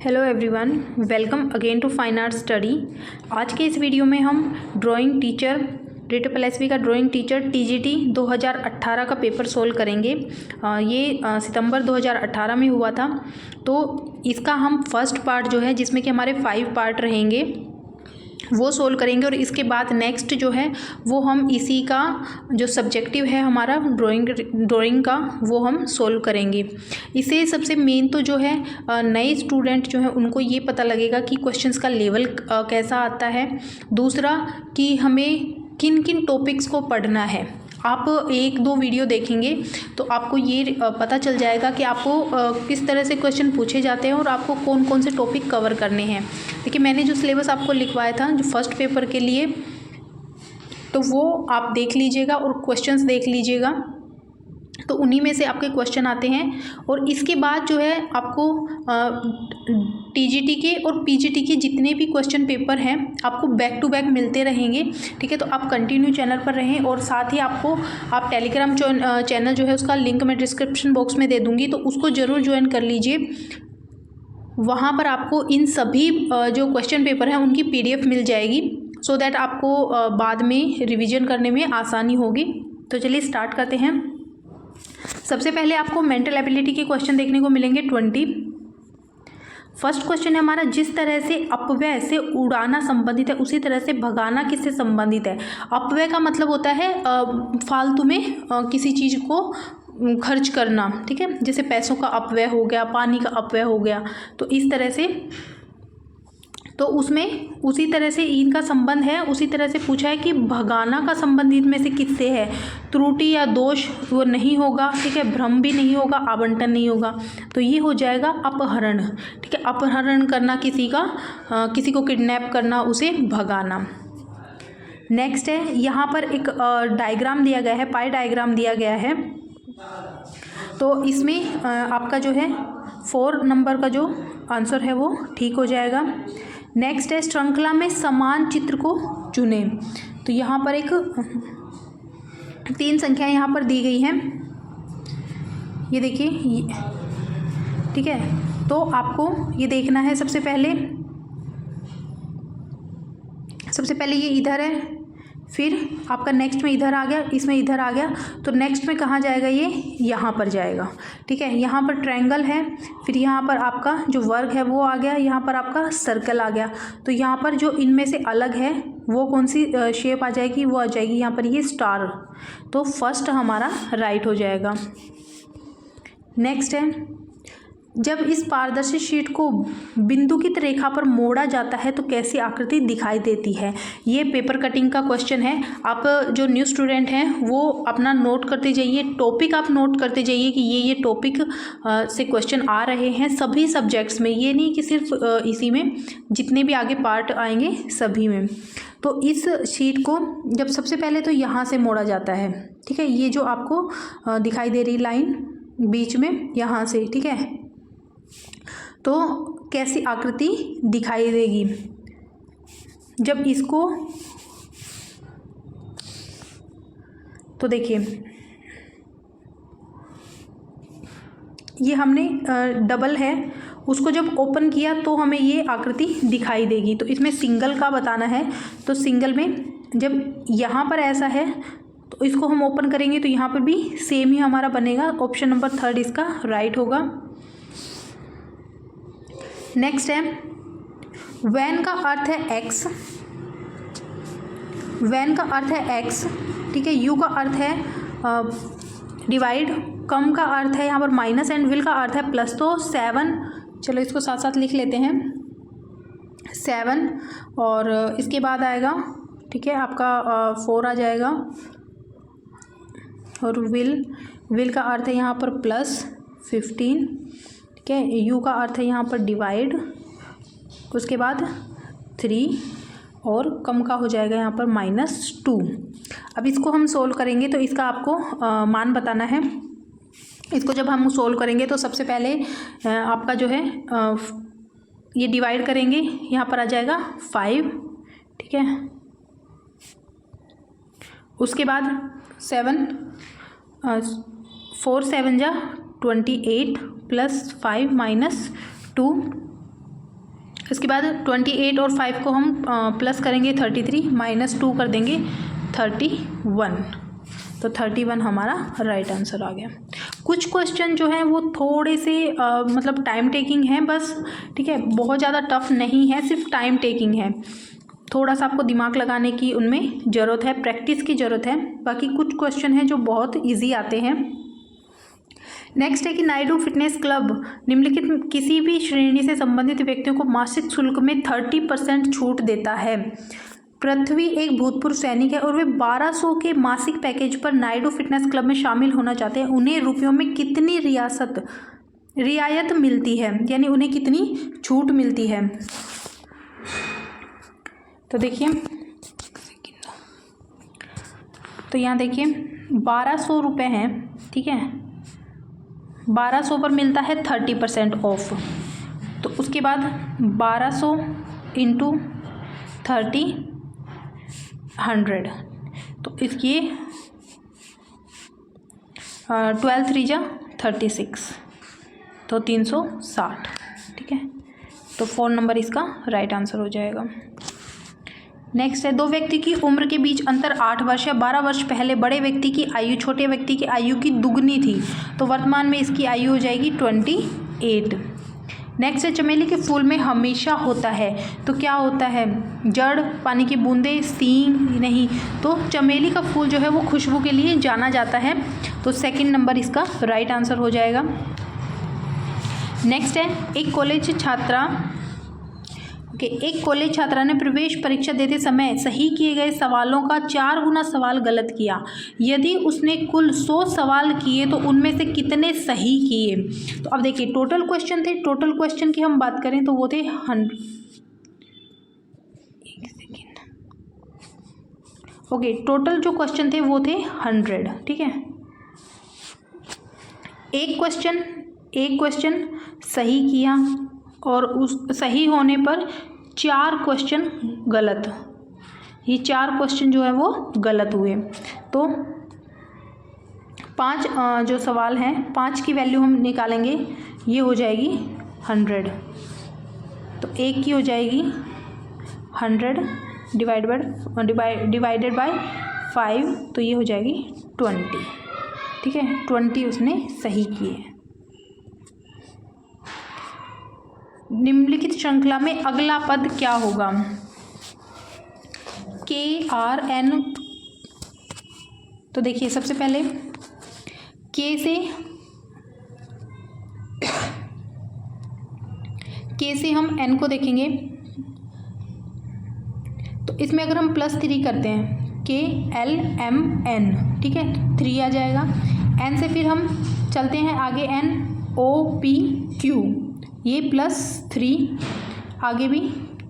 Hello everyone, welcome again to fine art study. आज के इस वीडियो में हम ड्राइंग टीचर DSSB का ड्राइंग टीचर TGT 2018 का पेपर सोल्व करेंगे। ये सितंबर 2018 में हुआ था। तो इसका हम फर्स्ट पार्ट जो है, जिसमें कि हमारे 5 पार्ट रहेंगे, वो सोल्व करेंगे। और इसके बाद नेक्स्ट जो है वो हम इसी का जो सब्जेक्टिव है हमारा ड्राइंग का, वो हम सोल्व करेंगे। इसे सबसे मेन तो जो है नए स्टूडेंट जो है उनको ये पता लगेगा कि क्वेश्चंस का लेवल कैसा आता है। दूसरा कि हमें किन किन टॉपिक्स को पढ़ना है। आप 1-2 वीडियो देखेंगे तो आपको ये पता चल जाएगा कि आपको किस तरह से क्वेश्चन पूछे जाते हैं और आपको कौन कौन से टॉपिक कवर करने हैं। देखिए, मैंने जो सिलेबस आपको लिखवाया था जो फर्स्ट पेपर के लिए, तो वो आप देख लीजिएगा और क्वेश्चंस देख लीजिएगा, तो उन्हीं में से आपके क्वेश्चन आते हैं। और इसके बाद जो है आपको TGT के और PGT के जितने भी क्वेश्चन पेपर हैं आपको बैक टू बैक मिलते रहेंगे। ठीक है, तो आप कंटिन्यू चैनल पर रहें। और साथ ही आप टेलीग्राम चैनल जो है उसका लिंक मैं डिस्क्रिप्शन बॉक्स में दे दूँगी, तो उसको ज़रूर ज्वाइन कर लीजिए। वहाँ पर आपको इन सभी जो क्वेश्चन पेपर हैं उनकी PDF मिल जाएगी, सो दैट आपको बाद में रिविज़न करने में आसानी होगी। तो चलिए स्टार्ट करते हैं। सबसे पहले आपको मेंटल एबिलिटी के क्वेश्चन देखने को मिलेंगे 20। फर्स्ट क्वेश्चन है हमारा, जिस तरह से अपव्यय से उड़ाना संबंधित है उसी तरह से भगाना किससे संबंधित है। अपव्यय का मतलब होता है फालतू में किसी चीज़ को खर्च करना। ठीक है, जैसे पैसों का अपव्यय हो गया, पानी का अपव्यय हो गया, तो इस तरह से, तो उसमें उसी तरह से इनका संबंध है। उसी तरह से पूछा है कि भगाना का संबंधित में से किससे है। त्रुटि या दोष वो नहीं होगा। ठीक है, भ्रम भी नहीं होगा, आवंटन नहीं होगा, तो ये हो जाएगा अपहरण। ठीक है, अपहरण करना किसी का, किसी को किडनैप करना, उसे भगाना। नेक्स्ट है, यहाँ पर एक डायग्राम दिया गया है, पाई डायग्राम दिया गया है। तो इसमें आपका जो है 4 नंबर का जो आंसर है वो ठीक हो जाएगा। नेक्स्ट है, श्रृंखला में समान चित्र को चुने। तो यहाँ पर एक 3 संख्याएं यहाँ पर दी गई हैं, ये देखिए। ठीक है, तो आपको ये देखना है। सबसे पहले ये इधर है, फिर आपका नेक्स्ट में इधर आ गया, इसमें इधर आ गया, तो नेक्स्ट में कहाँ जाएगा, ये यहाँ पर जाएगा। ठीक है, यहाँ पर ट्रायंगल है, फिर यहाँ पर आपका जो वर्ग है वो आ गया, यहाँ पर आपका सर्कल आ गया। तो यहाँ पर जो इनमें से अलग है वो कौन सी शेप आ जाएगी, वो आ जाएगी यहाँ पर ये स्टार। तो फर्स्ट हमारा राइट हो जाएगा। नेक्स्ट है, जब इस पारदर्शी शीट को बिंदुकित रेखा पर मोड़ा जाता है तो कैसी आकृति दिखाई देती है। ये पेपर कटिंग का क्वेश्चन है। आप जो न्यू स्टूडेंट हैं वो अपना नोट करते जाइए, टॉपिक आप नोट करते जाइए कि ये टॉपिक से क्वेश्चन आ रहे हैं सभी सब्जेक्ट्स में, ये नहीं कि सिर्फ इसी में, जितने भी आगे पार्ट आएंगे सभी में। तो इस शीट को जब सबसे पहले तो यहाँ से मोड़ा जाता है। ठीक है, ये जो आपको दिखाई दे रही लाइन बीच में, यहाँ से। ठीक है, तो कैसी आकृति दिखाई देगी जब इसको, तो देखिए ये हमने डबल है, उसको जब ओपन किया तो हमें ये आकृति दिखाई देगी। तो इसमें सिंगल का बताना है, तो सिंगल में जब यहाँ पर ऐसा है तो इसको हम ओपन करेंगे तो यहाँ पर भी सेम ही हमारा बनेगा। ऑप्शन नंबर 3 इसका राइट होगा। नेक्स्ट है, वैन का अर्थ है x, वैन का अर्थ है x। ठीक है, यू का अर्थ है डिवाइड, कम का अर्थ है यहाँ पर माइनस, एंड विल का अर्थ है प्लस। तो 7, चलो इसको साथ साथ लिख लेते हैं, 7 और इसके बाद आएगा, ठीक है, आपका 4 आ जाएगा। और विल का अर्थ है यहाँ पर प्लस 15। ठीक है, यू का अर्थ है यहाँ पर डिवाइड, उसके बाद 3 और कम का हो जाएगा यहाँ पर -2। अब इसको हम सोल्व करेंगे तो इसका आपको मान बताना है। इसको जब हम सोल्व करेंगे तो सबसे पहले आपका जो है ये डिवाइड करेंगे, यहाँ पर आ जाएगा 5। ठीक है, उसके बाद 7, 4 7 जा 28 +5 -2 इसके बाद 28 और 5 को हम प्लस करेंगे 33, माइनस 2 कर देंगे 31, तो 31 हमारा राइट आंसर आ गया। कुछ क्वेश्चन जो है वो थोड़े से मतलब टाइम टेकिंग है बस, ठीक है, बहुत ज़्यादा टफ नहीं है, सिर्फ टाइम टेकिंग है, थोड़ा सा आपको दिमाग लगाने की उनमें ज़रूरत है, प्रैक्टिस की ज़रूरत है। बाकी कुछ क्वेश्चन हैं जो बहुत ईजी आते हैं। नेक्स्ट है कि नायडू फिटनेस क्लब निम्नलिखित किसी भी श्रेणी से संबंधित व्यक्तियों को मासिक शुल्क में 30% छूट देता है। पृथ्वी एक भूतपूर्व सैनिक है और वे 1200 के मासिक पैकेज पर नायडू फिटनेस क्लब में शामिल होना चाहते हैं। उन्हें रुपयों में कितनी रियायत मिलती है, यानी उन्हें कितनी छूट मिलती है। तो देखिए, तो यहाँ देखिए 1200 रुपये हैं, ठीक है, 1200 पर मिलता है 30% ऑफ। तो उसके बाद 1200 इंटू 30 100, तो इसकी 12 3 जा 36, तो 360, ठीक है, तो 4 नंबर इसका राइट आंसर हो जाएगा। नेक्स्ट है, दो व्यक्ति की उम्र के बीच अंतर 8 वर्ष या 12 वर्ष पहले बड़े व्यक्ति की आयु छोटे व्यक्ति की आयु की दुगनी थी, तो वर्तमान में इसकी आयु हो जाएगी 28। नेक्स्ट है, चमेली के फूल में हमेशा होता है, तो क्या होता है, जड़, पानी की बूंदें, सींग नहीं, तो चमेली का फूल जो है वो खुशबू के लिए जाना जाता है, तो सेकंड नंबर इसका राइट आंसर हो जाएगा। नेक्स्ट है, एक कॉलेज छात्रा ने प्रवेश परीक्षा देते समय सही किए गए सवालों का 4 गुना सवाल गलत किया। यदि उसने कुल 100 सवाल किए तो उनमें से कितने सही किए। तो अब देखिए, टोटल क्वेश्चन थे, टोटल क्वेश्चन की हम बात करें तो वो थे 100, ओके, टोटल जो क्वेश्चन थे वो थे 100, ठीक है। एक क्वेश्चन सही किया और उस सही होने पर 4 क्वेश्चन गलत, ये 4 क्वेश्चन जो है वो गलत हुए, तो 5 जो सवाल हैं 5 की वैल्यू हम निकालेंगे, ये हो जाएगी 100, तो एक की हो जाएगी 100 डिवाइडेड बाय 5, तो ये हो जाएगी 20, ठीक है, 20 उसने सही किए। निम्नलिखित श्रृंखला में अगला पद क्या होगा, KRN, तो देखिए सबसे पहले K से हम N को देखेंगे, तो इसमें अगर हम +3 करते हैं KLMN, ठीक है, 3 आ जाएगा। N से फिर हम चलते हैं आगे NOPQ, ये +3, आगे भी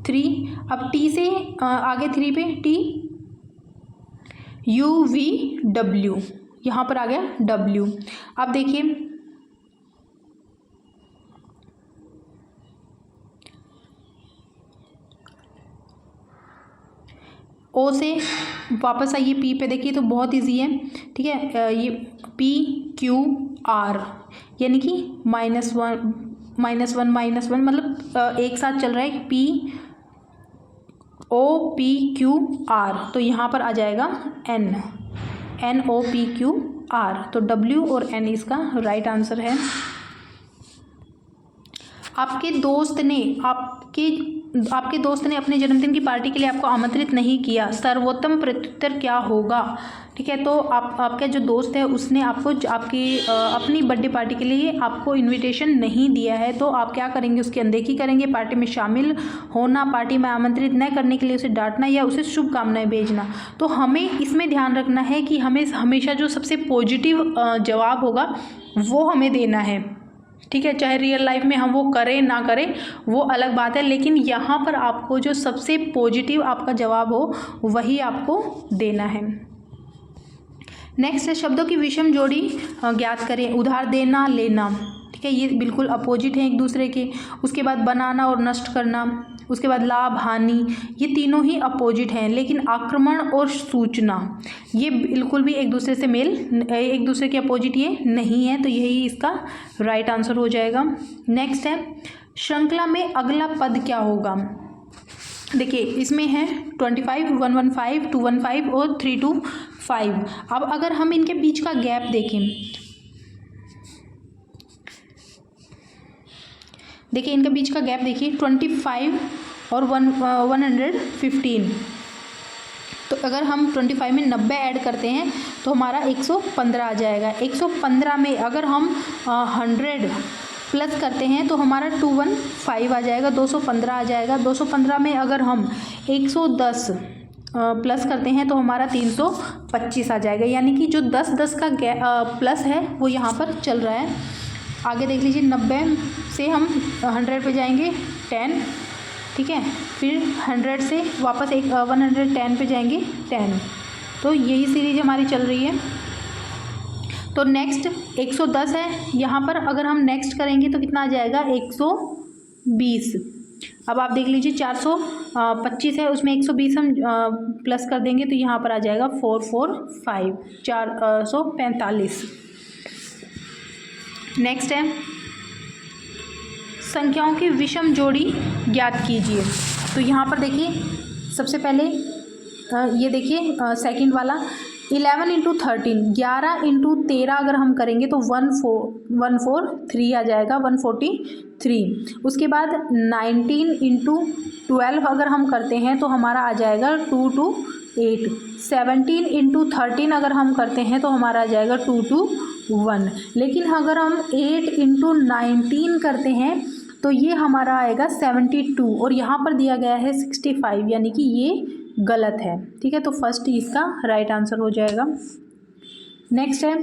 3, अब T से आगे 3 पे TUVW, यहाँ पर आ गया W। अब देखिए O से वापस आइए P पे, देखिए तो बहुत इजी है, ठीक है, ये PQR, यानी कि -1 मतलब एक साथ चल रहा है, POPQR, तो यहाँ पर आ जाएगा NOPQR, तो W और N इसका राइट आंसर है। आपके दोस्त ने अपने जन्मदिन की पार्टी के लिए आपको आमंत्रित नहीं किया, सर्वोत्तम प्रत्युत्तर क्या होगा, ठीक है, तो आपका जो दोस्त है उसने आपको अपनी बर्थडे पार्टी के लिए आपको इनविटेशन नहीं दिया है, तो आप क्या करेंगे, उसकी अनदेखी करेंगे, पार्टी में शामिल होना, पार्टी में आमंत्रित न करने के लिए उसे डांटना या उसे शुभकामनाएं भेजना। तो हमें इसमें ध्यान रखना है कि हमें हमेशा जो सबसे पॉजिटिव जवाब होगा वो हमें देना है, ठीक है, चाहे रियल लाइफ में हम वो करें ना करें वो अलग बात है, लेकिन यहाँ पर आपको जो सबसे पॉजिटिव आपका जवाब हो वही आपको देना है। नेक्स्ट है, शब्दों की विषम जोड़ी ज्ञात करें, उधार देना लेना, ठीक है, ये बिल्कुल अपोजिट है एक दूसरे के। उसके बाद बनाना और नष्ट करना, उसके बाद लाभ हानि, ये तीनों ही अपोजिट हैं, लेकिन आक्रमण और सूचना ये बिल्कुल भी एक दूसरे से एक दूसरे के अपोजिट ये नहीं है, तो यही इसका राइट आंसर हो जाएगा। नेक्स्ट है श्रृंखला में अगला पद क्या होगा। देखिए इसमें है 25, 115, 215 और 325। अब अगर हम इनके बीच का गैप देखें, देखिए इनके बीच का गैप देखिए 25 और 115। तो अगर हम 25 में 90 ऐड करते हैं तो हमारा 115 आ जाएगा। 115 में अगर हम 100 प्लस करते हैं तो हमारा 215 आ जाएगा, 215 आ जाएगा। 215 में अगर हम 110 प्लस करते हैं तो हमारा 325 आ जाएगा। यानी कि जो 10-10 का प्लस है वो यहाँ पर चल रहा है। आगे देख लीजिए 90 से हम 100 पे जाएंगे 10, ठीक है, फिर 100 से वापस 110 पे जाएंगे 10। तो यही सीरीज हमारी चल रही है। तो नेक्स्ट 110 है, यहाँ पर अगर हम नेक्स्ट करेंगे तो कितना आ जाएगा 120। अब आप देख लीजिए 425 है, उसमें 120 हम प्लस कर देंगे तो यहाँ पर आ जाएगा 445, 445। नेक्स्ट है संख्याओं की विषम जोड़ी ज्ञात कीजिए। तो यहाँ पर देखिए सबसे पहले ये देखिए सेकंड वाला 11 × 13, 11 × 13 अगर हम करेंगे तो 143 आ जाएगा, 143। उसके बाद 19 × 12 अगर हम करते हैं तो हमारा आ जाएगा 228। 17 × 13 अगर हम करते हैं तो हमारा आ जाएगा 221। लेकिन अगर हम 8 × 19 करते हैं तो ये हमारा आएगा 72 और यहाँ पर दिया गया है 65, यानी कि ये गलत है, ठीक है। तो फर्स्ट इसका राइट आंसर हो जाएगा। नेक्स्ट है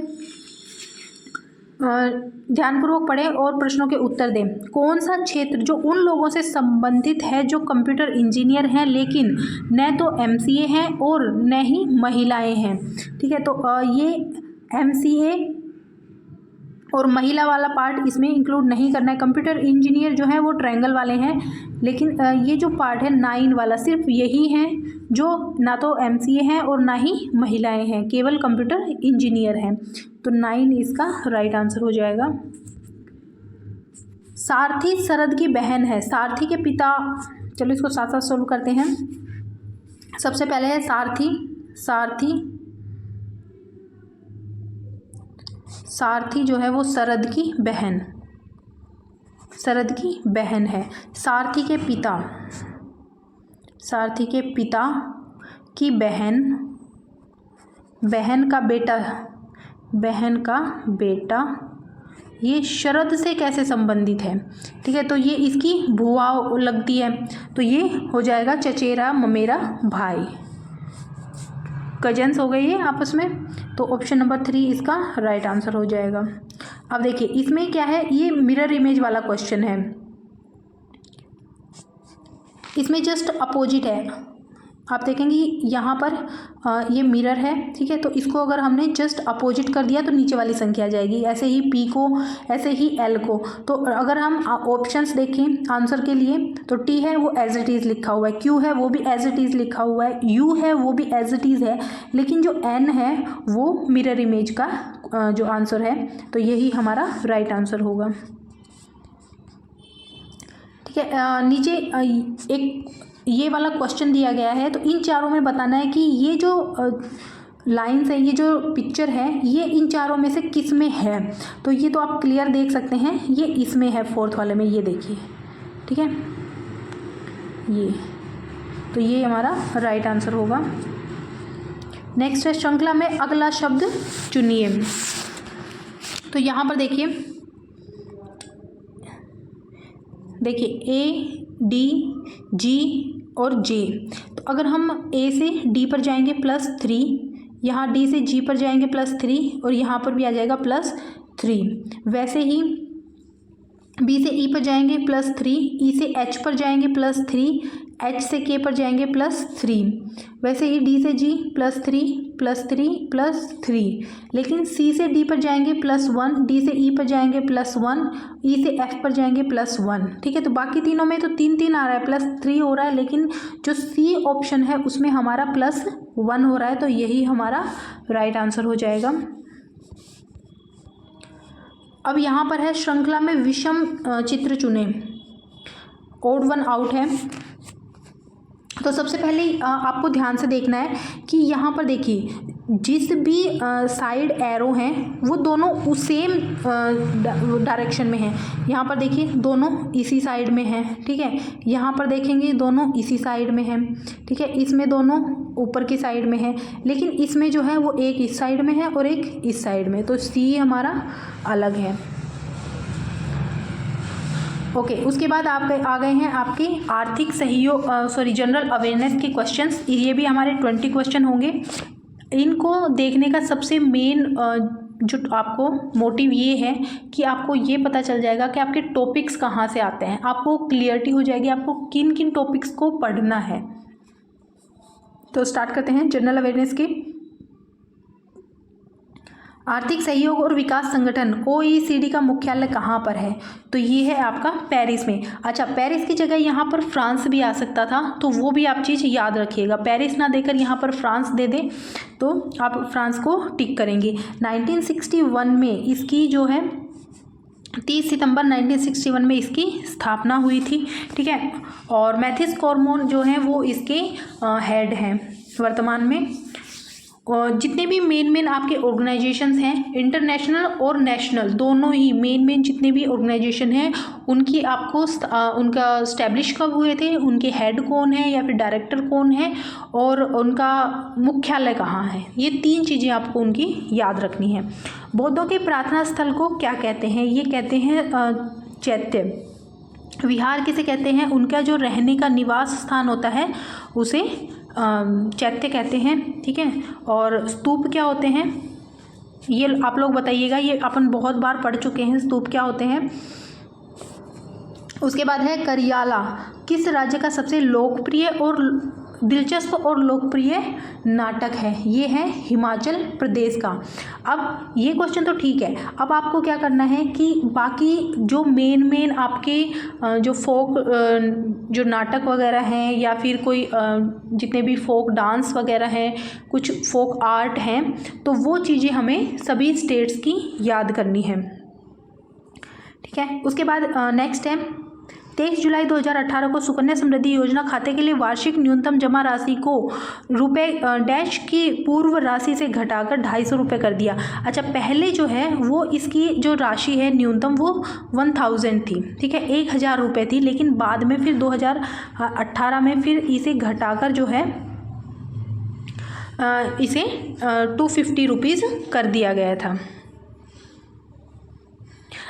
ध्यानपूर्वक पढ़ें और प्रश्नों के उत्तर दें। कौन सा क्षेत्र जो उन लोगों से संबंधित है जो कंप्यूटर इंजीनियर हैं लेकिन न तो MCA हैं और न ही महिलाएं हैं, ठीक है। तो ये MCA और महिला वाला पार्ट इसमें इंक्लूड नहीं करना है। कंप्यूटर इंजीनियर जो है वो ट्रायंगल वाले हैं, लेकिन ये जो पार्ट है 9 वाला सिर्फ यही है जो ना तो MCA हैं और ना ही महिलाएं हैं, केवल कंप्यूटर इंजीनियर हैं। तो 9 इसका राइट आंसर हो जाएगा। सारथी शरद की बहन है, सारथी के पिता, चलो इसको साथ साथ सोल्व करते हैं। सबसे पहले है सारथी जो है वो शरद की बहन है। सारथी के पिता की बहन का बेटा ये शरद से कैसे संबंधित है, ठीक है। तो ये इसकी बुआ लगती है, तो ये हो जाएगा चचेरा ममेरा भाई, कजन्स हो गए ये आपस में। तो ऑप्शन नंबर 3 इसका राइट आंसर हो जाएगा। अब देखिए इसमें क्या है, ये मिरर इमेज वाला क्वेश्चन है, इसमें जस्ट अपोजिट है। आप देखेंगे यहाँ पर ये मिरर है, ठीक है। तो इसको अगर हमने जस्ट अपोजिट कर दिया तो नीचे वाली संख्या आ जाएगी, ऐसे ही P को, ऐसे ही L को। तो अगर हम ऑप्शंस देखें आंसर के लिए तो T है वो एज इट इज़ लिखा हुआ है, Q है वो भी एज इट इज़ लिखा हुआ है, U है वो भी एज इट इज़ है, लेकिन जो N है वो मिरर इमेज का जो आंसर है, तो यही हमारा राइट आंसर होगा, ठीक है। नीचे एक ये वाला क्वेश्चन दिया गया है, तो इन चारों में बताना है कि ये जो लाइंस है, ये जो पिक्चर है, ये इन चारों में से किस में है। तो ये तो आप क्लियर देख सकते हैं, ये इसमें है, फोर्थ वाले में, ये देखिए, ठीक है। ये तो ये हमारा राइट आंसर होगा। नेक्स्ट है श्रृंखला में अगला शब्द चुनिए। तो यहाँ पर देखिए A, D, G और J। तो अगर हम A से D पर जाएंगे +3, यहाँ D से G पर जाएंगे +3 और यहाँ पर भी आ जाएगा +3। वैसे ही B से E पर जाएंगे +3, E से H पर जाएंगे +3, H से K पर जाएंगे +3। वैसे ही D से G +3, +3 +3, लेकिन C से D पर जाएंगे +1, D से E पर जाएंगे +1, E से F पर जाएंगे +1। ठीक है, तो बाकी तीनों में तो 3 3 आ रहा है, +3 हो रहा है, लेकिन जो C ऑप्शन है उसमें हमारा +1 हो रहा है, तो यही हमारा राइट आंसर हो जाएगा। अब यहाँ पर है श्रृंखला में विषम चित्र चुने, ओड वन आउट है। तो सबसे पहले आपको ध्यान से देखना है कि यहाँ पर देखिए जिस भी साइड एरो हैं वो दोनों सेम डायरेक्शन में हैं। यहाँ पर देखिए दोनों इसी साइड में हैं, ठीक है। यहाँ पर देखेंगे दोनों इसी साइड में हैं, ठीक है। इसमें दोनों ऊपर की साइड में है, लेकिन इसमें जो है वो एक इस साइड में है और एक इस साइड में, तो सी हमारा अलग है। ओके, उसके बाद आप आ गए हैं आपके आर्थिक सहयोग जनरल अवेयरनेस के क्वेश्चंस। ये भी हमारे 20 क्वेश्चन होंगे। इनको देखने का सबसे मेन जो आपको मोटिव ये है कि आपको ये पता चल जाएगा कि आपके टॉपिक्स कहाँ से आते हैं, आपको क्लियरिटी हो जाएगी आपको किन किन टॉपिक्स को पढ़ना है। तो स्टार्ट करते हैं जनरल अवेयरनेस की। आर्थिक सहयोग और विकास संगठन OECD का मुख्यालय कहाँ पर है? तो ये है आपका पेरिस में। अच्छा, पेरिस की जगह यहाँ पर फ्रांस भी आ सकता था, तो वो भी आप चीज़ याद रखिएगा। पेरिस ना देकर यहाँ पर फ्रांस दे दे तो आप फ्रांस को टिक करेंगे। 1961 में इसकी जो है 30 सितंबर 1961 में इसकी स्थापना हुई थी, ठीक है। और मैथिस कॉर्मोन जो हैं वो इसके हेड हैं वर्तमान में। और जितने भी मेन आपके ऑर्गेनाइजेशंस हैं, इंटरनेशनल और नेशनल दोनों ही मेन जितने भी ऑर्गेनाइजेशन हैं उनकी आपको उनका स्टैब्लिश कब हुए थे, उनके हेड कौन है या फिर डायरेक्टर कौन है और उनका मुख्यालय कहाँ है, ये 3 चीज़ें आपको उनकी याद रखनी है। बौद्धों के प्रार्थना स्थल को क्या कहते हैं? ये कहते हैं चैत्य विहार किसे कहते हैं? उनका जो रहने का निवास स्थान होता है उसे चैत्य कहते हैं, ठीक है। और स्तूप क्या होते हैं ये आप लोग बताइएगा, ये अपन बहुत बार पढ़ चुके हैं स्तूप क्या होते हैं। उसके बाद है करियाला किस राज्य का सबसे लोकप्रिय और दिलचस्प और लोकप्रिय नाटक है? ये है हिमाचल प्रदेश का। अब ये क्वेश्चन तो ठीक है, अब आपको क्या करना है कि बाकी जो मेन आपके जो फोक जो नाटक वगैरह हैं या फिर कोई जितने भी फोक डांस वगैरह हैं, कुछ फोक आर्ट हैं, तो वो चीज़ें हमें सभी स्टेट्स की याद करनी है, ठीक है। उसके बाद नेक्स्ट है 23 जुलाई 2018 को सुकन्या समृद्धि योजना खाते के लिए वार्षिक न्यूनतम जमा राशि को रुपए डैश की पूर्व राशि से घटाकर 250 रुपये कर दिया। अच्छा, पहले जो है वो इसकी जो राशि है न्यूनतम वो 1000 थी, ठीक है, 1000 रुपये थी, लेकिन बाद में फिर 2018 में फिर इसे घटाकर जो है इसे 250 रुपीज़ कर दिया गया था।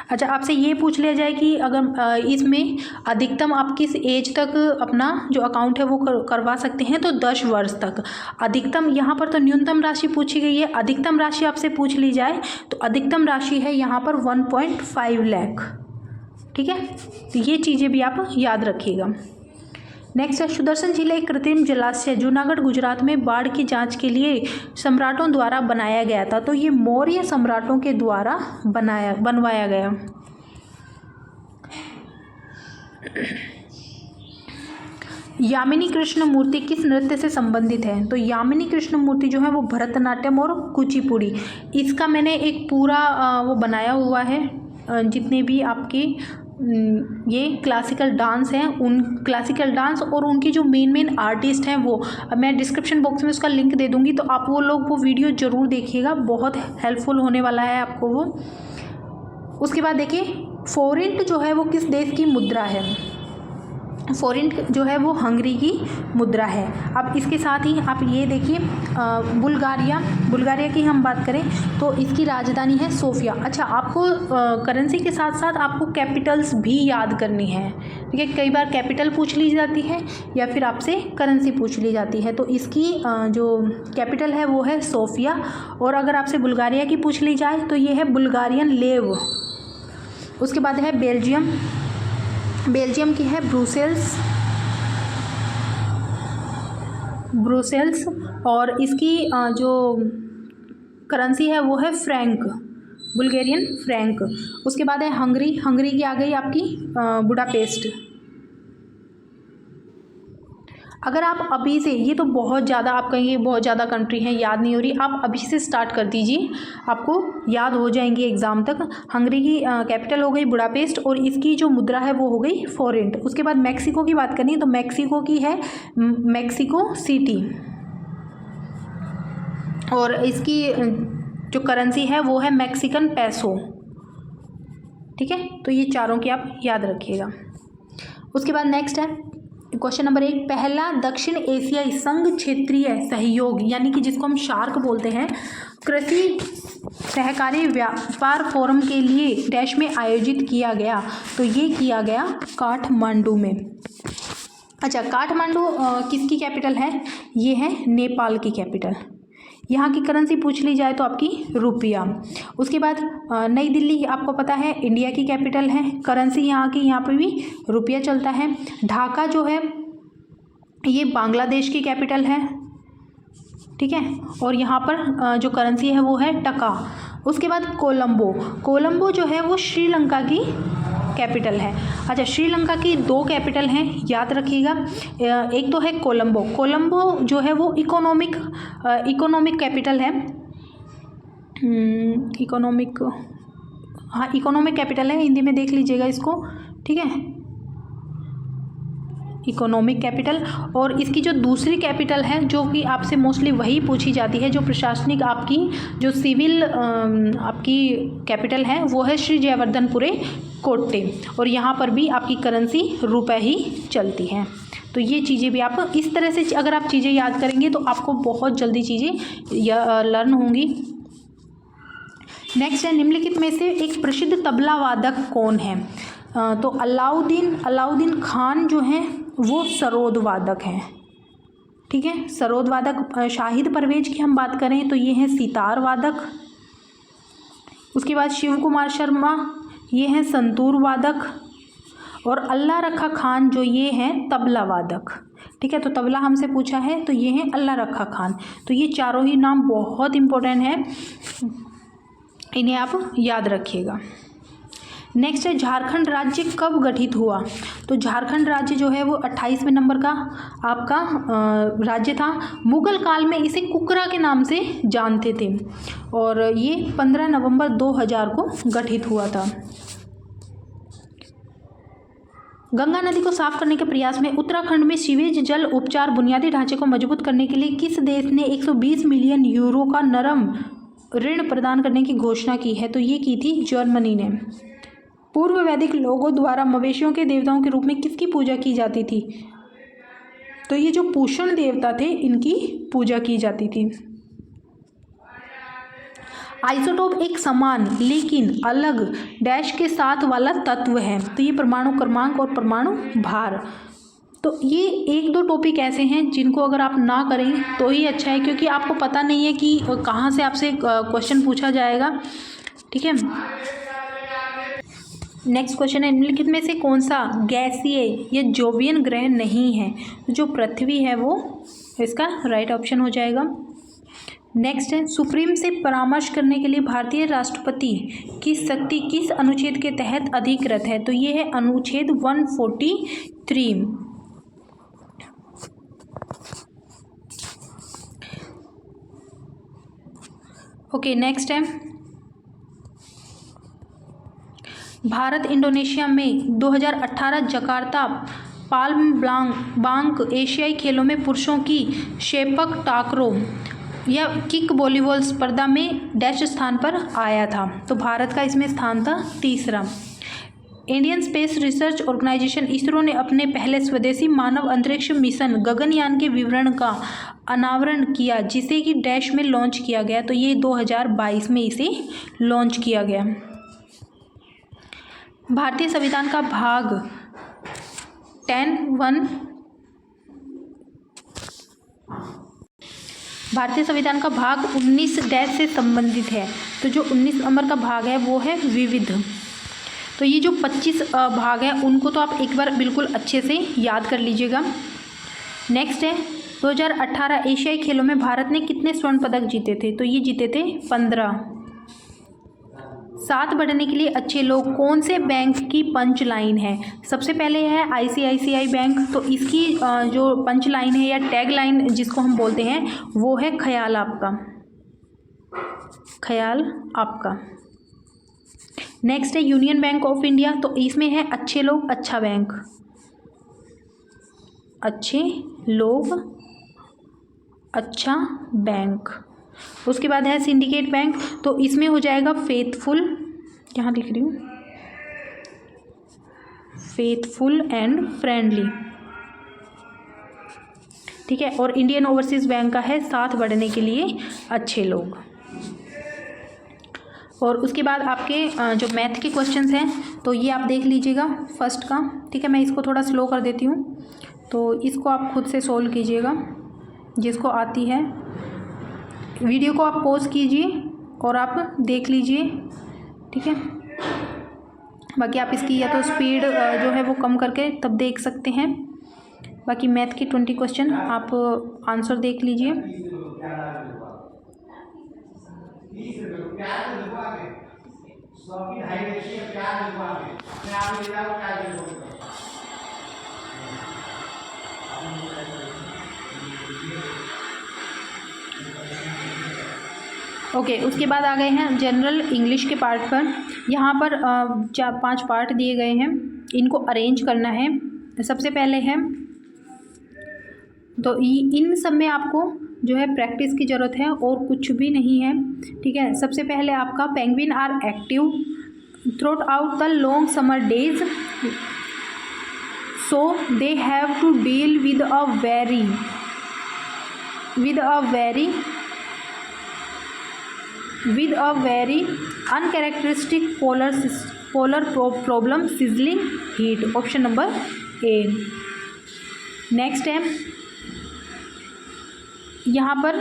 अच्छा, आपसे ये पूछ लिया जाए कि अगर इसमें अधिकतम आप किस एज तक अपना जो अकाउंट है वो करवा सकते हैं, तो 10 वर्ष तक। अधिकतम यहाँ पर तो न्यूनतम राशि पूछी गई है, अधिकतम राशि आपसे पूछ ली जाए तो अधिकतम राशि है यहाँ पर 1.5 लाख, ठीक है। तो ये चीज़ें भी आप याद रखिएगा। नेक्स्ट है सुदर्शन झील एक कृत्रिम जलाशय जूनागढ़ गुजरात में बाढ़ की जांच के लिए सम्राटों द्वारा बनाया गया था। तो ये मौर्य सम्राटों के द्वारा बनवाया गया। यामिनी कृष्ण मूर्ति किस नृत्य से संबंधित है? तो यामिनी कृष्ण मूर्ति जो है वो भरतनाट्यम और कुचिपुड़ी, इसका मैंने एक पूरा वो बनाया हुआ है। जितने भी आपके ये क्लासिकल डांस हैं, उन क्लासिकल डांस और उनकी जो मेन आर्टिस्ट हैं वो मैं डिस्क्रिप्शन बॉक्स में उसका लिंक दे दूँगी, तो आप वो लोग वो वीडियो ज़रूर देखिएगा, बहुत हेल्पफुल होने वाला है आपको वो। उसके बाद देखिए फोरेंट जो है वो किस देश की मुद्रा है? फोरेंट जो है वो हंगरी की मुद्रा है। अब इसके साथ ही आप ये देखिए बुल्गारिया की हम बात करें तो इसकी राजधानी है सोफिया। अच्छा, आपको करेंसी के साथ साथ आपको कैपिटल्स भी याद करनी है, ठीक है। कई बार कैपिटल पूछ ली जाती है या फिर आपसे करेंसी पूछ ली जाती है, तो इसकी जो कैपिटल है वो है सोफिया। और अगर आपसे बुल्गारिया की पूछ ली जाए तो ये है बुल्गारियन लेव। उसके बाद है बेल्जियम की है ब्रुसेल्स। ब्रुसेल्स, और इसकी जो करेंसी है वो है फ्रैंक, बुल्गारियन फ्रैंक। उसके बाद है हंगरी, हंगरी की आ गई आपकी बुडापेस्ट। अगर आप अभी से, ये तो बहुत ज़्यादा आप कहेंगे बहुत ज़्यादा कंट्री हैं याद नहीं हो रही, आप अभी से स्टार्ट कर दीजिए, आपको याद हो जाएंगी एग्ज़ाम तक। हंगरी की कैपिटल हो गई बुडापेस्ट, और इसकी जो मुद्रा है वो हो गई फोरेंट। उसके बाद मैक्सिको की बात करनी है तो मैक्सिको की है मैक्सिको सिटी, और इसकी जो करेंसी है वो है मैक्सिकन पैसो। ठीक है, तो ये चारों की आप याद रखिएगा। उसके बाद नेक्स्ट है क्वेश्चन नंबर 1, पहला दक्षिण एशियाई संघ क्षेत्रीय सहयोग यानी कि जिसको हम शार्क बोलते हैं, कृषि सहकारी व्यापार फोरम के लिए डैश में आयोजित किया गया, तो ये किया गया काठमांडू में। अच्छा, काठमांडू किसकी कैपिटल है? ये है नेपाल की कैपिटल। यहाँ की करेंसी पूछ ली जाए तो आपकी रुपया। उसके बाद नई दिल्ली आपको पता है इंडिया की कैपिटल है, करेंसी यहाँ की, यहाँ पे भी रुपया चलता है। ढाका जो है ये बांग्लादेश की कैपिटल है, ठीक है, और यहाँ पर जो करेंसी है वो है टका। उसके बाद कोलंबो, कोलंबो जो है वो श्रीलंका की कैपिटल है। अच्छा, श्रीलंका की 2 कैपिटल हैं, याद रखिएगा। एक तो है कोलंबो, कोलंबो जो है वो इकोनॉमिक कैपिटल है, इकोनॉमिक कैपिटल है, हिंदी में देख लीजिएगा इसको, ठीक है, इकोनॉमिक कैपिटल। और इसकी जो दूसरी कैपिटल है जो कि आपसे मोस्टली वही पूछी जाती है, जो प्रशासनिक आपकी जो सिविल आपकी कैपिटल है वो है श्री जयवर्धनपुरे कोट्टे, और यहाँ पर भी आपकी करेंसी रुपए ही चलती है। तो ये चीज़ें भी आप इस तरह से अगर आप चीज़ें याद करेंगे तो आपको बहुत जल्दी चीज़ें लर्न होंगी। नेक्स्ट है, निम्नलिखित में से एक प्रसिद्ध तबला वादक कौन है? तो अलाउद्दीन खान जो हैं वो सरोद वादक हैं, ठीक है, सरोद वादक। शाहिद परवेज की हम बात करें तो ये हैं सितार वादक। उसके बाद शिव कुमार शर्मा ये हैं संतूर वादक, और अल्लाह रखा खान जो ये हैं तबला वादक, ठीक है। तो तबला हमसे पूछा है तो ये हैं अल्लाह रखा खान। तो ये चारों ही नाम बहुत इंपॉर्टेंट हैं, इन्हें आप याद रखिएगा। नेक्स्ट है, झारखंड राज्य कब गठित हुआ? तो झारखंड राज्य जो है वो 28वें नंबर का आपका राज्य था। मुगल काल में इसे कुकरा के नाम से जानते थे, और ये 15 नवंबर 2000 को गठित हुआ था। गंगा नदी को साफ करने के प्रयास में उत्तराखंड में सीवेज जल उपचार बुनियादी ढांचे को मजबूत करने के लिए किस देश ने 120 मिलियन यूरो का नरम ऋण प्रदान करने की घोषणा की है? तो ये की थी जर्मनी ने। पूर्व वैदिक लोगों द्वारा मवेशियों के देवताओं के रूप में किसकी पूजा की जाती थी? तो ये जो पूषण देवता थे इनकी पूजा की जाती थी। आइसोटोप एक समान लेकिन अलग डैश के साथ वाला तत्व है, तो ये परमाणु क्रमांक और परमाणु भार। तो ये 1-2 टॉपिक ऐसे हैं जिनको अगर आप ना करें तो ही अच्छा है, क्योंकि आपको पता नहीं है कि कहाँ से आपसे क्वेश्चन पूछा जाएगा, ठीक है। नेक्स्ट क्वेश्चन है, निम्नलिखित में से कौन सा गैसीय या जोवियन ग्रह नहीं है? जो पृथ्वी है वो इसका राइट ऑप्शन हो जाएगा। नेक्स्ट है, सुप्रीम से परामर्श करने के लिए भारतीय राष्ट्रपति की शक्ति किस अनुच्छेद के तहत अधिकृत है? तो ये है अनुच्छेद 143। ओके, नेक्स्ट है, भारत इंडोनेशिया में 2018 जकार्ता पाल्मबांग एशियाई खेलों में पुरुषों की सेपक टाकरो या किक वॉलीबॉल स्पर्धा में डैश स्थान पर आया था? तो भारत का इसमें स्थान था 3रा। Indian Space Research Organisation ISRO ने अपने पहले स्वदेशी मानव अंतरिक्ष मिशन गगनयान के विवरण का अनावरण किया, जिसे कि डैश में लॉन्च किया गया? तो ये 2022 में इसे लॉन्च किया गया। भारतीय संविधान का भाग 10(1) भारतीय संविधान का भाग 19 डैश से संबंधित है। तो जो 19 नंबर का भाग है वो है विविध। तो ये जो 25 भाग है उनको तो आप एक बार बिल्कुल अच्छे से याद कर लीजिएगा। नेक्स्ट है, 2018 एशियाई खेलों में भारत ने कितने स्वर्ण पदक जीते थे? तो ये जीते थे 15। साथ बढ़ने के लिए अच्छे लोग कौन से बैंक की पंच लाइन है? सबसे पहले है ICICI बैंक। तो इसकी जो पंच लाइन है या टैग लाइन जिसको हम बोलते हैं वो है ख्याल आपका, ख्याल आपका। नेक्स्ट है यूनियन बैंक ऑफ इंडिया। तो इसमें है अच्छे लोग अच्छा बैंक, अच्छे लोग अच्छा बैंक। उसके बाद है सिंडिकेट बैंक। तो इसमें हो जाएगा फेथफुल, यहाँ लिख रही हूँ, फेथफुल एंड फ्रेंडली, ठीक है। और इंडियन ओवरसीज बैंक का है साथ बढ़ने के लिए अच्छे लोग। और उसके बाद आपके जो मैथ के क्वेश्चंस हैं तो ये आप देख लीजिएगा फर्स्ट का, ठीक है। मैं इसको थोड़ा स्लो कर देती हूँ, तो इसको आप खुद से सोल्व कीजिएगा जिसको आती है। वीडियो को आप पॉज कीजिए और आप देख लीजिए, ठीक है। बाकी आप इसकी या तो स्पीड जो है वो कम करके तब देख सकते हैं। बाकी मैथ की 20 क्वेश्चन आप आंसर देख लीजिए। ओके, उसके बाद आ गए हैं जनरल इंग्लिश के पार्ट पर। यहाँ पर 4-5 पार्ट दिए गए हैं, इनको अरेंज करना है। सबसे पहले है तो इन सब में आपको जो है प्रैक्टिस की ज़रूरत है और कुछ भी नहीं है, ठीक है। सबसे पहले आपका penguin are active throughout the long summer days, so they have to deal with a very uncharacteristic polar problem, sizzling heat। Option number A. Next है यहाँ पर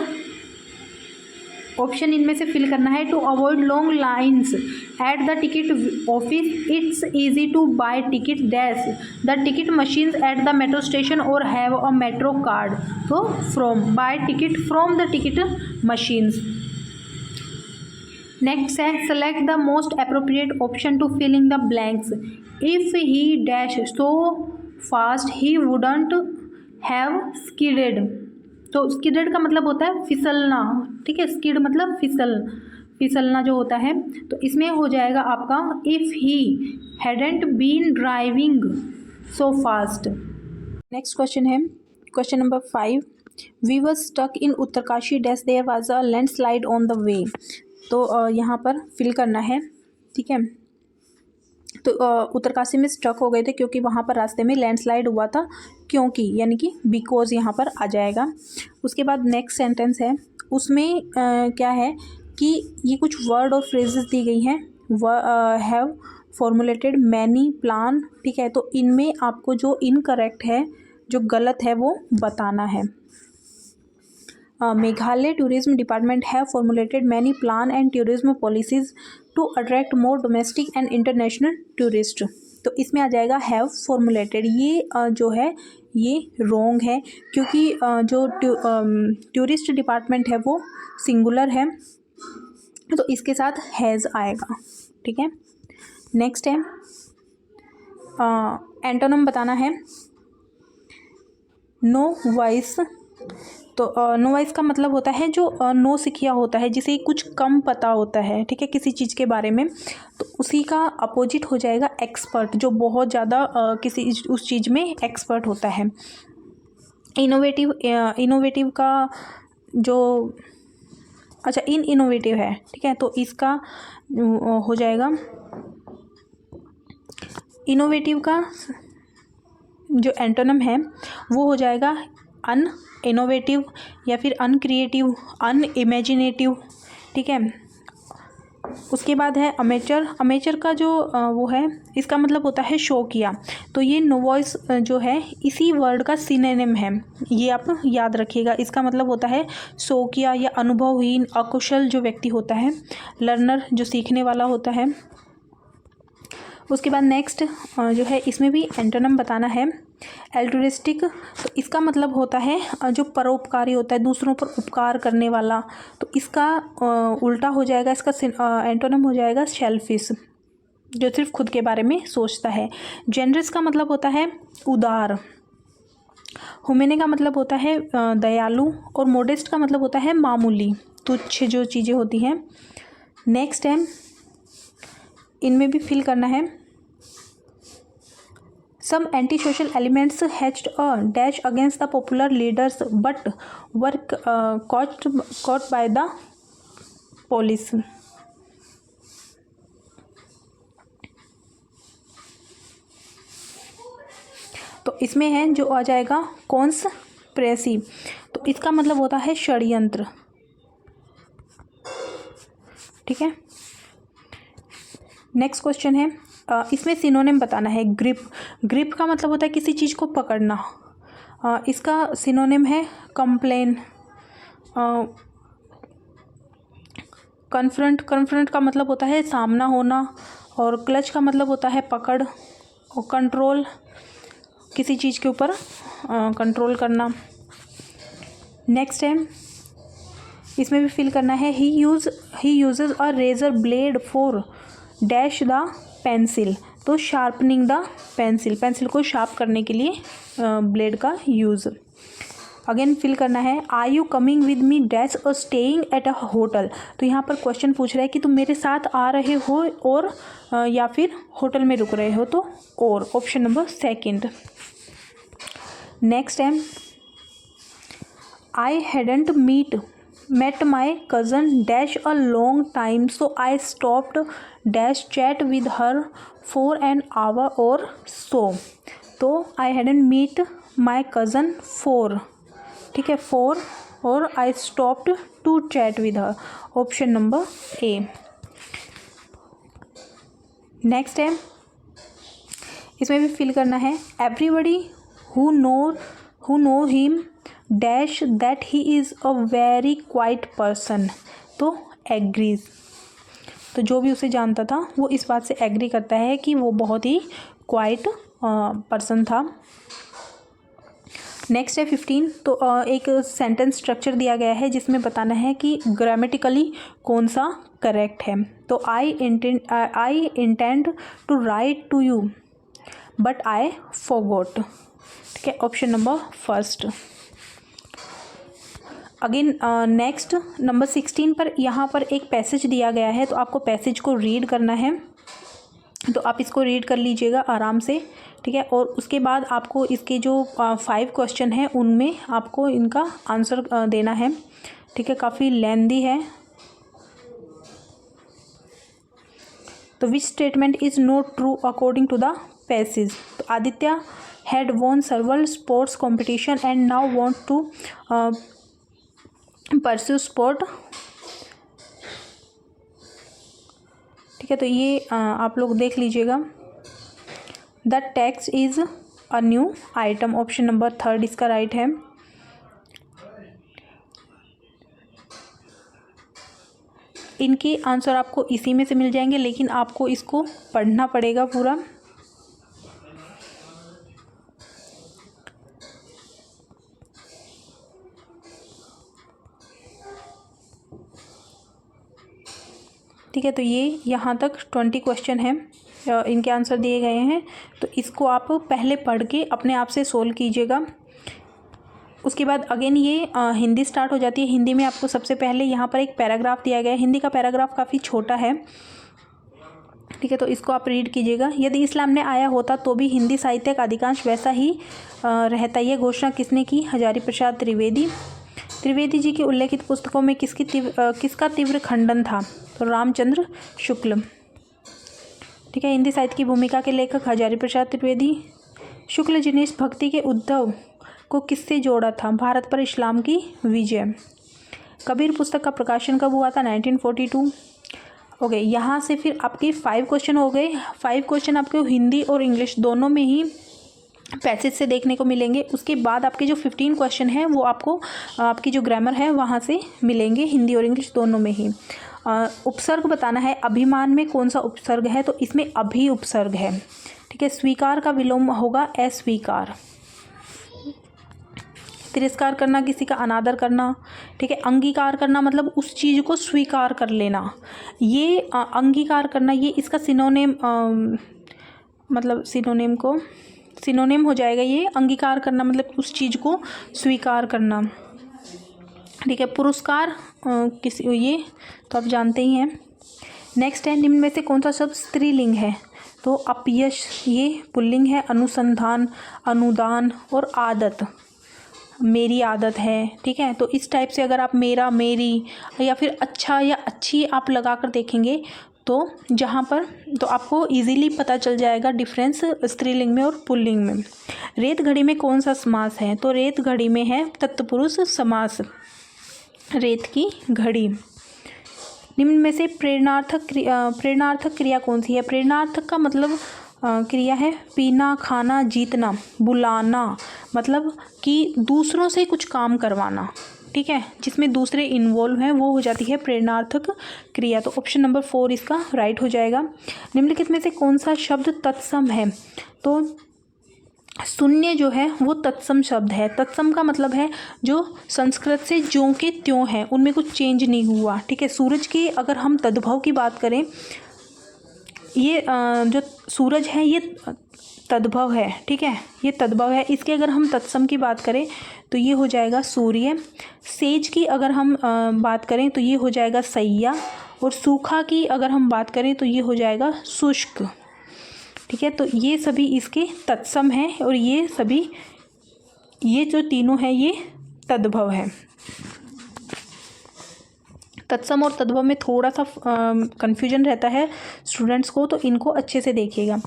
ऑप्शन इनमें से फिल करना है। To avoid long lines at the ticket office it's easy to buy ticket dash the ticket machines at the metro station और have a metro card. तो from buy ticket from the ticket machines. Next है select the most appropriate option to filling the blanks. If he dash so fast he wouldn't have skidded. तो skidded का मतलब होता है फिसलना, ठीक है। Skid मतलब फिसलना जो होता है। तो इसमें हो जाएगा आपका if he hadn't been driving so fast. Next question है question number 5। We were stuck in Uttarkashi dash there was a landslide on the way. तो यहाँ पर फिल करना है, ठीक है। तो उत्तरकाशी में स्ट्रक हो गए थे क्योंकि वहाँ पर रास्ते में लैंडस्लाइड हुआ था, क्योंकि यानी कि बिकॉज यहाँ पर आ जाएगा। उसके बाद नेक्स्ट सेंटेंस है, उसमें क्या है कि ये कुछ वर्ड और फ्रेजेस दी गई हैं। हैव फॉर्मुलेटेड मैनी प्लान, ठीक है। तो इनमें आपको जो इनकरेक्ट है, जो गलत है, वो बताना है। Meghalaya tourism department have formulated many plan and tourism policies to attract more domestic and international tourist. तो इसमें आ जाएगा हैव फॉर्मुलेटेड। ये जो है ये रॉन्ग है, क्योंकि जो टूरिस्ट डिपार्टमेंट है वो सिंगुलर है, तो इसके साथ हैज़ आएगा, ठीक है। नेक्स्ट है एंटोनिम बताना है। No voice. तो नो वॉइस का मतलब होता है जो नो सिखिया होता है, जिसे कुछ कम पता होता है, ठीक है, किसी चीज़ के बारे में। तो उसी का अपोजिट हो जाएगा एक्सपर्ट, जो बहुत ज़्यादा किसी उस चीज़ में एक्सपर्ट होता है। इनोवेटिव का जो अच्छा इनोवेटिव है, ठीक है। तो इसका हो जाएगा इनोवेटिव का जो एंटोनिम है वो हो जाएगा अन इनोवेटिव या फिर अनक्रिएटिव, अनइमेजिनेटिव, ठीक है। उसके बाद है अमेचर। अमेचर का जो वो है, इसका मतलब होता है शो किया। तो ये नो वॉइस जो है इसी वर्ड का सिनोनिम है, ये आप याद रखिएगा। इसका मतलब होता है शो किया या अनुभवहीन, अकुशल जो व्यक्ति होता है, लर्नर जो सीखने वाला होता है। उसके बाद नेक्स्ट जो है इसमें भी एंटोनिम बताना है। एल्ट्रुइस्टिक, तो इसका मतलब होता है जो परोपकारी होता है, दूसरों पर उपकार करने वाला, तो इसका उल्टा हो जाएगा, इसका एंटोनिम हो जाएगा सेल्फिश, जो सिर्फ खुद के बारे में सोचता है। जेनरस का मतलब होता है उदार। हुमेने का मतलब होता है दयालु, और मोडेस्ट का मतलब होता है मामूली, तुच्छ जो चीज़ें होती हैं। नेक्स्ट है, इनमें भी फिल करना है। Some anti social elements hatched a dash against the popular leaders but were caught by the police. तो इसमें है जो आ जाएगा कॉन्स्पिरेसी, तो इसका मतलब होता है षड्यंत्र। ठीक है, नेक्स्ट क्वेश्चन है, इसमें सिनोनिम बताना है। ग्रिप, ग्रिप का मतलब होता है किसी चीज़ को पकड़ना, इसका सिनोनिम है कंप्लेन। कन्फ्रंट, कन्फ्रंट का मतलब होता है सामना होना, और क्लच का मतलब होता है पकड़, और कंट्रोल किसी चीज़ के ऊपर कंट्रोल करना। नेक्स्ट है, इसमें भी फिल करना है। He uses a razor blade for dash the pencil, तो शार्पनिंग द पेंसिल, पेंसिल को शार्प करने के लिए ब्लेड का यूज़। अगेन फिल करना है। Are you coming with me dash और स्टेइंग एट अ होटल, तो यहाँ पर क्वेश्चन पूछ रहा है कि तुम मेरे साथ आ रहे हो और या फिर होटल में रुक रहे हो, तो और ऑप्शन नंबर सेकंड। नेक्स्ट है, I hadn't met my cousin dash a long time so I stopped dash chat with her for an hour or so, तो I hadn't meet my cousin for, ठीक है, for, और I stopped to chat with her, option number A. Next है, इसमें भी fill करना है। Everybody who know him dash that he is a very quiet person, तो agrees, तो जो भी उसे जानता था वो इस बात से एग्री करता है कि वो बहुत ही क्वाइट पर्सन था। नेक्स्ट है 15, तो एक सेंटेंस स्ट्रक्चर दिया गया है जिसमें बताना है कि ग्रामेटिकली कौन सा करेक्ट है। तो I intend to write to you but I forgot, ठीक है, option number first. Again next number 16 पर यहाँ पर एक पैसेज दिया गया है, तो आपको पैसेज को रीड करना है, तो आप इसको रीड कर लीजिएगा आराम से, ठीक है। और उसके बाद आपको इसके जो 5 क्वेश्चन हैं उनमें आपको इनका आंसर देना है, ठीक है, काफ़ी लेंदी है। तो which statement is not true according to the passage, तो Aditya had won several sports competition and now want to pursue sport, ठीक है, तो ये आप लोग देख लीजिएगा। The text is a new item, option number third इसका राइट है। इनके आंसर आपको इसी में से मिल जाएंगे, लेकिन आपको इसको पढ़ना पड़ेगा पूरा। ठीक है, तो ये यहाँ तक 20 क्वेश्चन हैं, इनके आंसर दिए गए हैं, तो इसको आप पहले पढ़ के अपने आप से सोल्व कीजिएगा। उसके बाद अगेन ये हिंदी स्टार्ट हो जाती है। हिंदी में आपको सबसे पहले यहाँ पर एक पैराग्राफ दिया गया है। हिंदी का पैराग्राफ काफ़ी छोटा है, ठीक है, तो इसको आप रीड कीजिएगा। यदि इस्लाम ने आया होता तो भी हिंदी साहित्य का अधिकांश वैसा ही रहता। ये घोषणा किसने की? हजारी प्रसाद त्रिवेदी। त्रिवेदी जी की उल्लेखित पुस्तकों में किसका तीव्र खंडन था? तो रामचंद्र शुक्ल, ठीक है। हिंदी साहित्य की भूमिका के लेखक हजारी प्रसाद त्रिवेदी। शुक्ल जी ने इस भक्ति के उद्धव को किससे जोड़ा था? भारत पर इस्लाम की विजय। कबीर पुस्तक का प्रकाशन कब हुआ था? 1942। ओके, यहाँ से फिर आपके 5 क्वेश्चन हो गए। 5 क्वेश्चन आपको हिंदी और इंग्लिश दोनों में ही पैसेज से देखने को मिलेंगे। उसके बाद आपके जो 15 क्वेश्चन हैं वो आपको आपकी जो ग्रामर है वहाँ से मिलेंगे, हिंदी और इंग्लिश दोनों में ही। उपसर्ग बताना है, अभिमान में कौन सा उपसर्ग है, तो इसमें अभि उपसर्ग है। ठीक है, स्वीकार का विलोम होगा अस्वीकार। तिरस्कार करना, किसी का अनादर करना। ठीक है, अंगीकार करना मतलब उस चीज़ को स्वीकार कर लेना। ये अंगीकार करना, ये इसका सिनोनिम मतलब सिनोनिम हो जाएगा ये। अंगीकार करना मतलब उस चीज़ को स्वीकार करना। ठीक है, पुरस्कार किसी, ये तो आप जानते ही हैं। नेक्स्ट है, निम्न में से कौन सा शब्द स्त्रीलिंग है, तो अपयश ये पुल्लिंग है। अनुसंधान, अनुदान और आदत, मेरी आदत है। ठीक है, तो इस टाइप से अगर आप मेरा, मेरी या फिर अच्छा या अच्छी आप लगा कर देखेंगे तो जहाँ पर, तो आपको इजीली पता चल जाएगा डिफरेंस स्त्रीलिंग में और पुल्लिंग में। रेत घड़ी में कौन सा समास है, तो रेत घड़ी में है तत्पुरुष समास, रेत की घड़ी। निम्न में से प्रेरणार्थक क्रिया कौन सी है, प्रेरणार्थक का मतलब क्रिया है पीना, खाना, जीतना, बुलाना, मतलब कि दूसरों से कुछ काम करवाना। ठीक है, जिसमें दूसरे इन्वॉल्व हैं वो हो जाती है प्रेरणार्थक क्रिया। तो ऑप्शन नंबर 4 इसका राइट हो जाएगा। निम्नलिखित में से कौन सा शब्द तत्सम है, तो शून्य जो है वो तत्सम शब्द है। तत्सम का मतलब है जो संस्कृत से ज्यों के त्यों है, उनमें कुछ चेंज नहीं हुआ। ठीक है, सूरज की अगर हम तद्भव की बात करें, ये जो सूरज है ये तद्भव है। ठीक है, ये तद्भव है। इसके अगर हम तत्सम की बात करें तो ये हो जाएगा सूर्य। सेज की अगर हम बात करें तो ये हो जाएगा सैया। और सूखा की अगर हम बात करें तो ये हो जाएगा शुष्क। ठीक है, तो ये सभी इसके तत्सम हैं और ये सभी, ये जो तीनों हैं ये तद्भव है। तत्सम और तद्भव में थोड़ा सा कन्फ्यूजन रहता है स्टूडेंट्स को, तो इनको अच्छे से देखिएगा।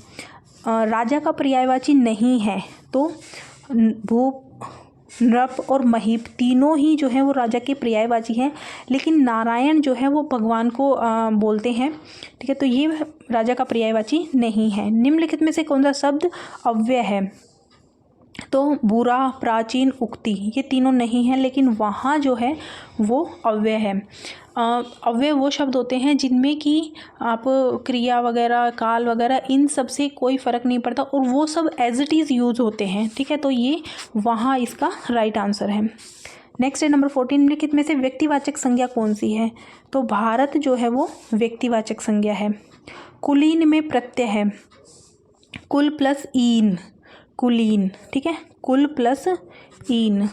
राजा का पर्यायवाची नहीं है, तो भूप, नृप और महीप तीनों ही जो है वो राजा के पर्यायवाची हैं, लेकिन नारायण जो है वो भगवान को बोलते हैं। ठीक है, तो ये राजा का पर्यायवाची नहीं है। निम्नलिखित में से कौन सा शब्द अव्यय है, तो बुरा, प्राचीन, उक्ति, ये तीनों नहीं हैं, लेकिन वहाँ जो है वो अव्यय है। अव्यय वो शब्द होते हैं जिनमें कि आप क्रिया वगैरह, काल वगैरह, इन सब से कोई फ़र्क नहीं पड़ता और वो सब एज इट इज़ यूज़ होते हैं। ठीक है, तो ये वहाँ इसका राइट आंसर है। नेक्स्ट है नंबर 14, निम्नलिखित में से व्यक्तिवाचक संज्ञा कौन सी है, तो भारत जो है वो व्यक्तिवाचक संज्ञा है। कुलीन में प्रत्यय है, कुल प्लस ईन, कुलीन। ठीक है, कुल प्लस ईन,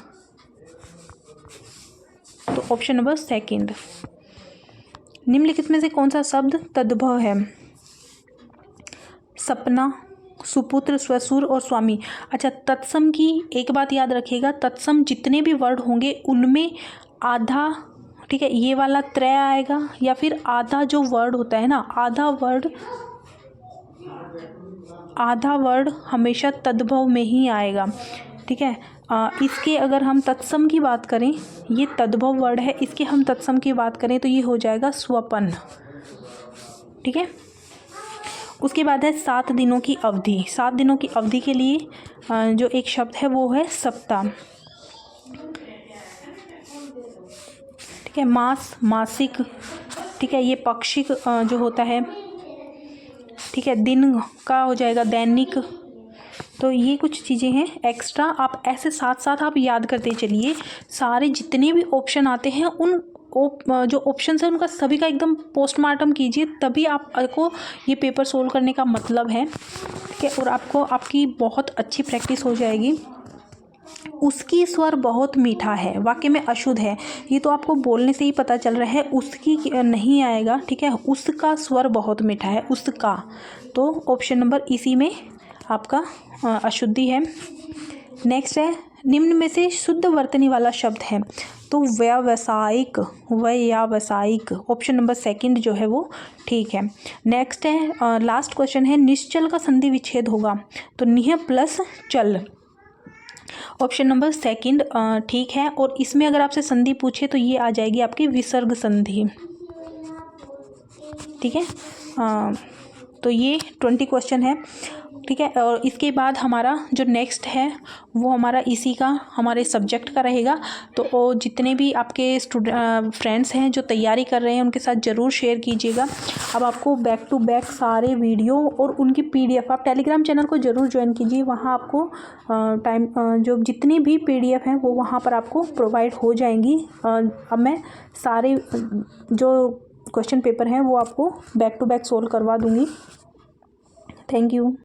तो ऑप्शन नंबर 2। निम्नलिखित में से कौन सा शब्द तद्भव है, सपना, सुपुत्र, स्वसुर और स्वामी। अच्छा, तत्सम की एक बात याद रखिएगा, तत्सम जितने भी वर्ड होंगे उनमें आधा, ठीक है, ये वाला त्रय आएगा, या फिर आधा जो वर्ड होता है ना, आधा वर्ड हमेशा तद्भव में ही आएगा। ठीक है, इसके अगर हम तत्सम की बात करें, ये तद्भव वर्ड है, इसके हम तत्सम की बात करें तो ये हो जाएगा स्वपन। ठीक है, उसके बाद है 7 दिनों की अवधि। 7 दिनों की अवधि के लिए जो एक शब्द है वो है सप्ताह। ठीक है, मास, मासिक। ठीक है, ये पाक्षिक जो होता है। ठीक है, दिन का हो जाएगा दैनिक। तो ये कुछ चीज़ें हैं एक्स्ट्रा, आप ऐसे साथ साथ आप याद करते चलिए। सारे जितने भी ऑप्शन आते हैं उन जो ऑप्शन है उनका सभी का एकदम पोस्टमार्टम कीजिए, तभी आपको ये पेपर सोल्व करने का मतलब है। ठीक है, और आपको आपकी बहुत अच्छी प्रैक्टिस हो जाएगी। उसकी स्वर बहुत मीठा है, वाक्य में अशुद्ध है, ये तो आपको बोलने से ही पता चल रहा है, उसकी नहीं आएगा। ठीक है, उसका स्वर बहुत मीठा है, उसका, तो ऑप्शन नंबर इसी में आपका अशुद्धि है। नेक्स्ट है, निम्न में से शुद्ध वर्तनी वाला शब्द है, तो व्यावसायिक, व्यावसायिक, ऑप्शन नंबर 2 जो है वो ठीक है। नेक्स्ट है, लास्ट क्वेश्चन है, निश्चल का संधि विच्छेद होगा, तो निह प्लस चल, ऑप्शन नंबर 2 ठीक है। और इसमें अगर आपसे संधि पूछे तो ये आ जाएगी आपकी विसर्ग संधि। ठीक है, तो ये 20 क्वेश्चन है। ठीक है। और इसके बाद हमारा जो नेक्स्ट है वो हमारा इसी का हमारे सब्जेक्ट का रहेगा। तो जितने भी आपके फ्रेंड्स हैं जो तैयारी कर रहे हैं उनके साथ ज़रूर शेयर कीजिएगा। अब आपको बैक टू बैक सारे वीडियो और उनकी PDF आप टेलीग्राम चैनल को ज़रूर ज्वाइन कीजिए। वहाँ आपको जो जितनी भी PDF हैं वो वहाँ पर आपको प्रोवाइड हो जाएंगी। अब मैं सारे जो क्वेश्चन पेपर हैं वो आपको बैक टू बैक सोल्व करवा दूँगी। Thank you.